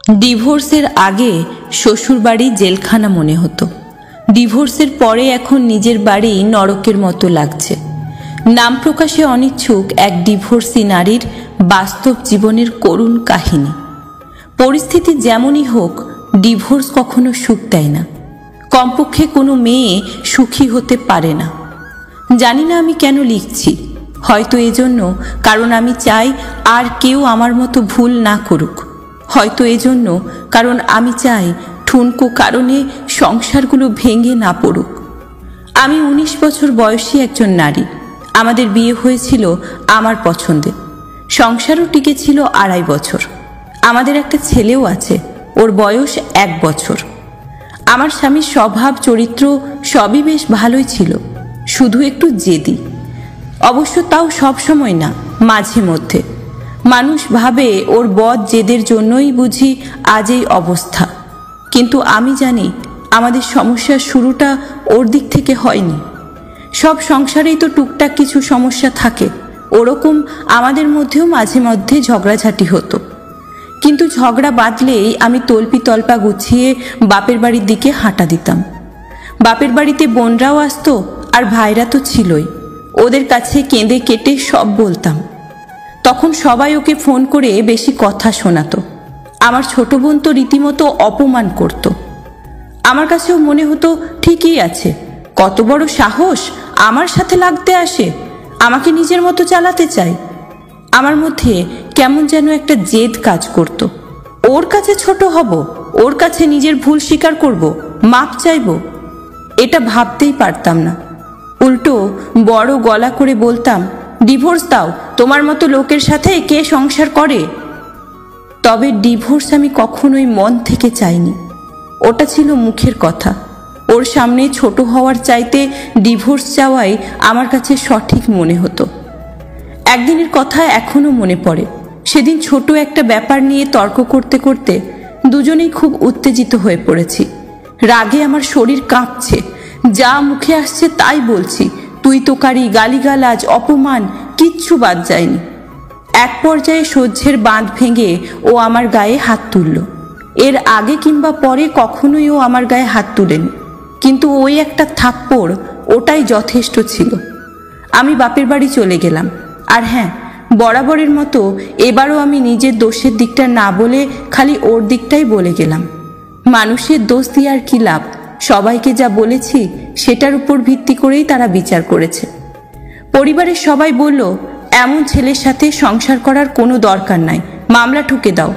ডিভোর্সের আগে শ্বশুরবাড়ি জেলখানা মনে হতো। ডিভোর্সের পরে এখন নিজের বাড়ি নরকের মতো লাগছে। নাম প্রকাশে অনিচ্ছুক এক ডিভোর্সি নারীর বাস্তব জীবনের করুণ কাহিনী। পরিস্থিতি যেমনই হোক, ডিভোর্স কখনো সুখ দেয় না। কমপক্ষে কোনো মেয়ে সুখী হতে পারে না। জানি না আমি কেন লিখছি, হয়তো এজন্য কারণ আমি চাই আর কেউ আমার মতো ভুল না করুক, হয়তো এজন্য কারণ আমি চাই ঠুনকো কারণে সংসারগুলো ভেঙে না পড়ুক। আমি 19 বছর বয়সী একজন নারী। আমাদের বিয়ে হয়েছিল আমার পছন্দে। সংসারও টিকেছিল 2.5 বছর। আমাদের একটা ছেলেও আছে, ওর বয়স 1 বছর। আমার স্বামীর স্বভাব চরিত্র সবই বেশ ভালোই ছিল, শুধু একটু জেদি। অবশ্য তাও সব সময় না, মাঝে মধ্যে। মানুষ ভাবে ওর বদ জেদের জন্যই বুঝি আজ এই অবস্থা, কিন্তু আমি জানি আমাদের সমস্যার শুরুটা ওর দিক থেকে হয়নি। সব সংসারেই তো টুকটাক কিছু সমস্যা থাকে, ওরকম আমাদের মধ্যেও মাঝে মধ্যে ঝগড়াঝাটি হতো। কিন্তু ঝগড়া বাঁধলেই আমি তল্পি তল্পা গুছিয়ে বাপের বাড়ির দিকে হাঁটা দিতাম। বাপের বাড়িতে বোনরাও আসতো, আর ভাইরা তো ছিলই। ওদের কাছে কেঁদে কেটে সব বলতাম। তখন সবাই ওকে ফোন করে বেশি কথা শোনাতো। আমার ছোট বোন তো রীতিমতো অপমান করত। আমার কাছেও মনে হতো ঠিকই আছে, কত বড় সাহস আমার সাথে লাগতে আসে, আমাকে নিজের মতো চালাতে চাই। আমার মধ্যে কেমন যেন একটা জেদ কাজ করত। ওর কাছে ছোট হব, ওর কাছে নিজের ভুল স্বীকার করব, মাপ চাইব, এটা ভাবতেই পারতাম না। উল্টো বড় গলা করে বলতাম, ডিভোর্স দাও, তোমার মতো লোকের সাথে কে সংসার করে। তবে ডিভোর্স আমি কখনোই মন থেকে চাইনি, ওটা ছিল মুখের কথা। ওর সামনে ছোট হওয়ার চাইতে ডিভোর্স চাওয়াই আমার কাছে সঠিক মনে হতো। একদিনের কথা এখনো মনে পড়ে। সেদিন ছোট একটা ব্যাপার নিয়ে তর্ক করতে করতে দুজনেই খুব উত্তেজিত হয়ে পড়েছি। রাগে আমার শরীর কাঁপছে, যা মুখে আসছে তাই বলছি। তুই তোকারি, গালিগালাজ, অপমান কিচ্ছু বাদ যায়নি। এক পর্যায়ে সহ্যের বাঁধ ভেঙে ও আমার গায়ে হাত তুলল। এর আগে কিংবা পরে কখনোই ও আমার গায়ে হাত তুলেনি, কিন্তু ওই একটা থাপ্পড়, ওটাই যথেষ্ট ছিল। আমি বাপের বাড়ি চলে গেলাম। আর হ্যাঁ, বরাবরের মতো এবারও আমি নিজের দোষের দিকটা না বলে খালি ওর দিকটাই বলে গেলাম। মানুষের দোষ দিয়ে আর কি লাভ? সবাইকে যা বলেছি সেটার উপর ভিত্তি করেই তারা বিচার করেছে। পরিবারের সবাই বলল, এমন ছেলের সাথে সংসার করার কোনো দরকার নাই, মামলা ঠুকে দাও।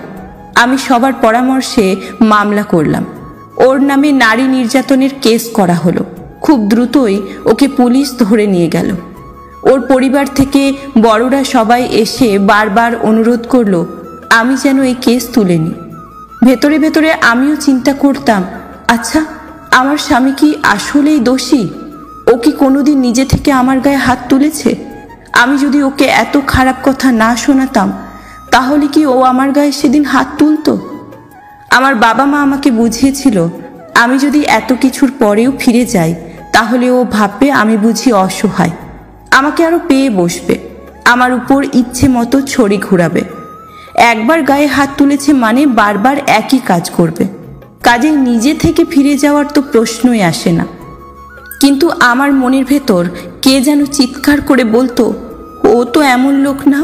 আমি সবার পরামর্শে মামলা করলাম। ওর নামে নারী নির্যাতনের কেস করা হলো। খুব দ্রুতই ওকে পুলিশ ধরে নিয়ে গেল। ওর পরিবার থেকে বড়রা সবাই এসে বারবার অনুরোধ করলো আমি যেন এই কেস তুলে নিই। ভেতরে ভেতরে আমিও চিন্তা করতাম, আচ্ছা আমার স্বামী কি আসলেই দোষী? ও কি কোনোদিন নিজে থেকে আমার গায়ে হাত তুলেছে? আমি যদি ওকে এত খারাপ কথা না শোনাতাম, তাহলে কি ও আমার গায়ে সেদিন হাত তুলতো? আমার বাবা মা আমাকে বুঝিয়েছিল, আমি যদি এত কিছুর পরেও ফিরে যাই, তাহলে ও ভাববে আমি বুঝি অসহায়, আমাকে আরো পেয়ে বসবে, আমার উপর ইচ্ছে মতো ছড়ি ঘুরাবে। একবার গায়ে হাত তুলেছে মানে বারবার একই কাজ করবে। কাজে নিজে থেকে ফিরে যাওয়ার তো প্রশ্নই আসে না। কিন্তু আমার মনের ভেতর কে যেন চিৎকার করে বলতো, ও তো এমন লোক না।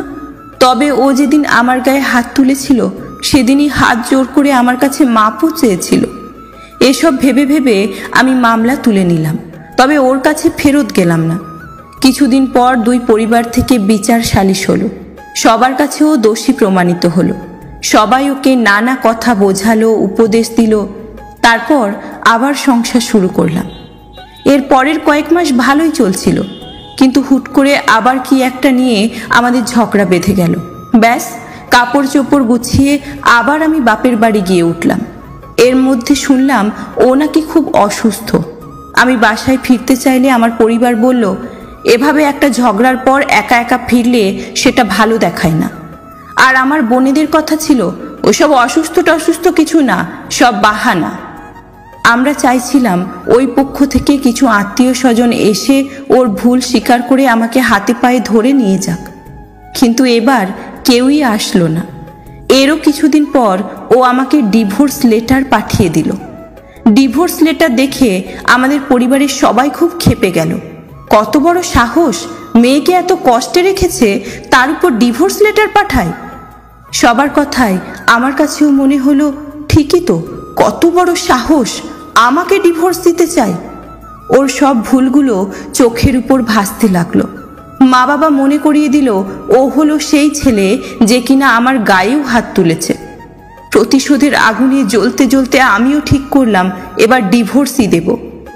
তবে ও যেদিন আমার গায়ে হাত তুলেছিল, সেদিনই হাত জোর করে আমার কাছে মাপও চেয়েছিল। এসব ভেবে ভেবে আমি মামলা তুলে নিলাম, তবে ওর কাছে ফেরত গেলাম না। কিছুদিন পর 2 পরিবার থেকে বিচার সালিশ হলো। সবার কাছেও দোষী প্রমাণিত হলো। সবাই ওকে নানা কথা বোঝালো, উপদেশ দিল। তারপর আবার সংসার শুরু করলাম। এর পরের কয়েক মাস ভালোই চলছিল, কিন্তু হুট করে আবার কি একটা নিয়ে আমাদের ঝগড়া বেঁধে গেল। ব্যাস, কাপড় চোপড় গুছিয়ে আবার আমি বাপের বাড়ি গিয়ে উঠলাম। এর মধ্যে শুনলাম ও নাকি খুব অসুস্থ। আমি বাসায় ফিরতে চাইলে আমার পরিবার বলল, এভাবে একটা ঝগড়ার পর একা একা ফিরলে সেটা ভালো দেখায় না। আর আমার বোনেদের কথা ছিল, ওসব অসুস্থ টসুস্থ কিছু না, সব বাহানা। আমরা চাইছিলাম ওই পক্ষ থেকে কিছু আত্মীয় স্বজন এসে ওর ভুল স্বীকার করে আমাকে হাতে পায়ে ধরে নিয়ে যাক, কিন্তু এবার কেউই আসলো না। এরও কিছুদিন পর ও আমাকে ডিভোর্স লেটার পাঠিয়ে দিল। ডিভোর্স লেটার দেখে আমাদের পরিবারের সবাই খুব ক্ষেপে গেল। কত বড় সাহস, মেয়েকে এত কষ্টে রেখেছে তার উপর ডিভোর্স লেটার পাঠায়। সবার কথায় আমার কাছেও মনে হলো ঠিকই তো, কত বড় সাহস, আমাকে ডিভোর্স দিতে চায়। ওর সব ভুলগুলো চোখের উপর ভাসতে লাগলো। মা বাবা মনে করিয়ে দিল ও হলো সেই ছেলে যে কিনা আমার গায়েও হাত তুলেছে। প্রতিশোধের আগুনে জ্বলতে জ্বলতে আমিও ঠিক করলাম এবার ডিভোর্সই দেব।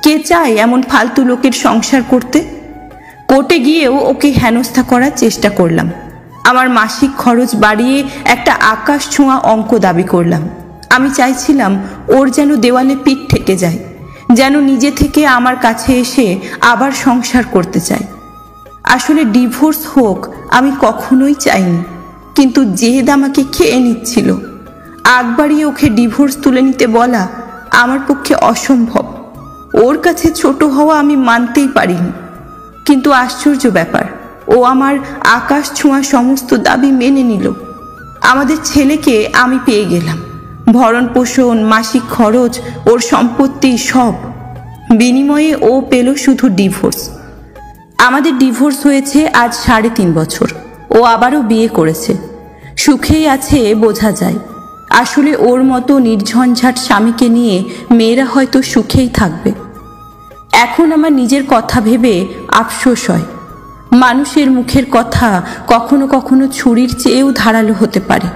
কে চায় এমন ফালতু লোকের সংসার করতে? কোর্টে গিয়েও ওকে হেনস্থা করার চেষ্টা করলাম। আমার মাসিক খরচ বাড়িয়ে একটা আকাশ ছোঁয়া অঙ্ক দাবি করলাম। আমি চাইছিলাম ওর যেন দেওয়ালে পিঠ ঠেকে যায়, যেন নিজে থেকে আমার কাছে এসে আবার সংসার করতে চায়। আসলে ডিভোর্স হোক আমি কখনোই চাইনি, কিন্তু জেদ আমাকে খেয়ে নিচ্ছিল। আগ বাড়িয়ে ওকে ডিভোর্স তুলে নিতে বলা আমার পক্ষে অসম্ভব। ওর কাছে ছোট হওয়া আমি মানতেই পারিনি। কিন্তু আশ্চর্য ব্যাপার, ও আমার আকাশ ছোঁয়া সমস্ত দাবি মেনে নিল। আমাদের ছেলেকে আমি পেয়ে গেলাম, ভরণ পোষণ, মাসিক খরচ, ওর সম্পত্তি সব। বিনিময়ে ও পেল শুধু ডিভোর্স। আমাদের ডিভোর্স হয়েছে আজ 3.5 বছর। ও আবারও বিয়ে করেছে, সুখেই আছে বোঝা যায়। আসলে ওর মতো নির্ঝঞ্ঝাট স্বামীকে নিয়ে মেয়েরা হয়তো সুখেই থাকবে। এখন আমার নিজের কথা ভেবে আফসোস হয়। মানুষের মুখের কথা কখনো কখনো ছুরির চেয়েও ধারালো হতে পারে।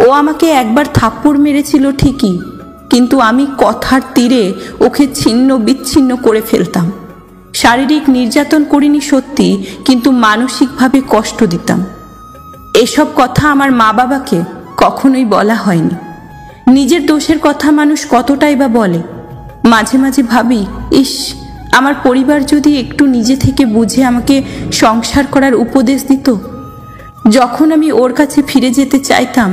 ও আমাকে একবার থাপ্পড় মেরেছিল ঠিকই, কিন্তু আমি কথার তীরে ওকে ছিন্ন বিচ্ছিন্ন করে ফেলতাম। শারীরিক নির্যাতন করিনি সত্যি, কিন্তু মানসিকভাবে কষ্ট দিতাম। এসব কথা আমার মা বাবাকে কখনোই বলা হয়নি। নিজের দোষের কথা মানুষ কতটাই বা বলে। মাঝে মাঝে ভাবি, ইস, আমার পরিবার যদি একটু নিজে থেকে বুঝে আমাকে সংসার করার উপদেশ দিত। যখন আমি ওর কাছে ফিরে যেতে চাইতাম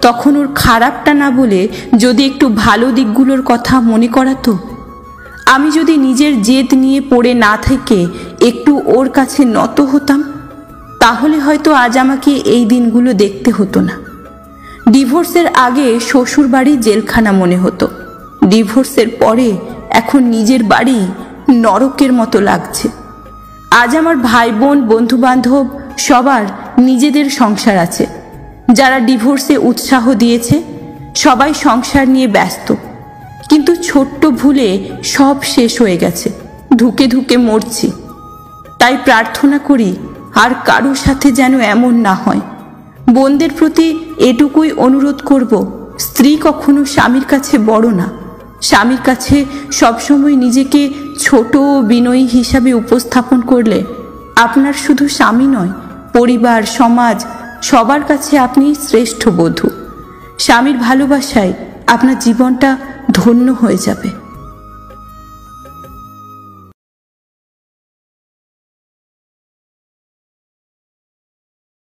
তখন ওর খারাপটা না বলে যদি একটু ভালো দিকগুলোর কথা মনে করাতো। আমি যদি নিজের জেদ নিয়ে পড়ে না থেকে একটু ওর কাছে নত হতাম, তাহলে হয়তো আজ আমাকে এই দিনগুলো দেখতে হতো না। ডিভোর্সের আগে শ্বশুর বাড়ি জেলখানা মনে হতো, ডিভোর্সের পরে এখন নিজের বাড়ি নরকের মতো লাগছে। আজ আমার ভাই বোন, বন্ধু বান্ধব সবার নিজেদের সংসার আছে। যারা ডিভোর্সে উৎসাহ দিয়েছে সবাই সংসার নিয়ে ব্যস্ত, কিন্তু ছোট্ট ভুলে সব শেষ হয়ে গেছে। ধুকে ধুকে মরছি। তাই প্রার্থনা করি আর কারোর সাথে যেন এমন না হয়। বোনদের প্রতি এটুকুই অনুরোধ করব, স্ত্রী কখনো স্বামীর কাছে বড় না। স্বামীর কাছে সবসময় নিজেকে ছোট ও বিনয়ী হিসাবে উপস্থাপন করলে আপনার শুধু স্বামী নয়, পরিবার, সমাজ সবার কাছে আপনি শ্রেষ্ঠ বধূ। স্বামীর ভালোবাসায় আপনার জীবনটা ধন্য হয়ে যাবে।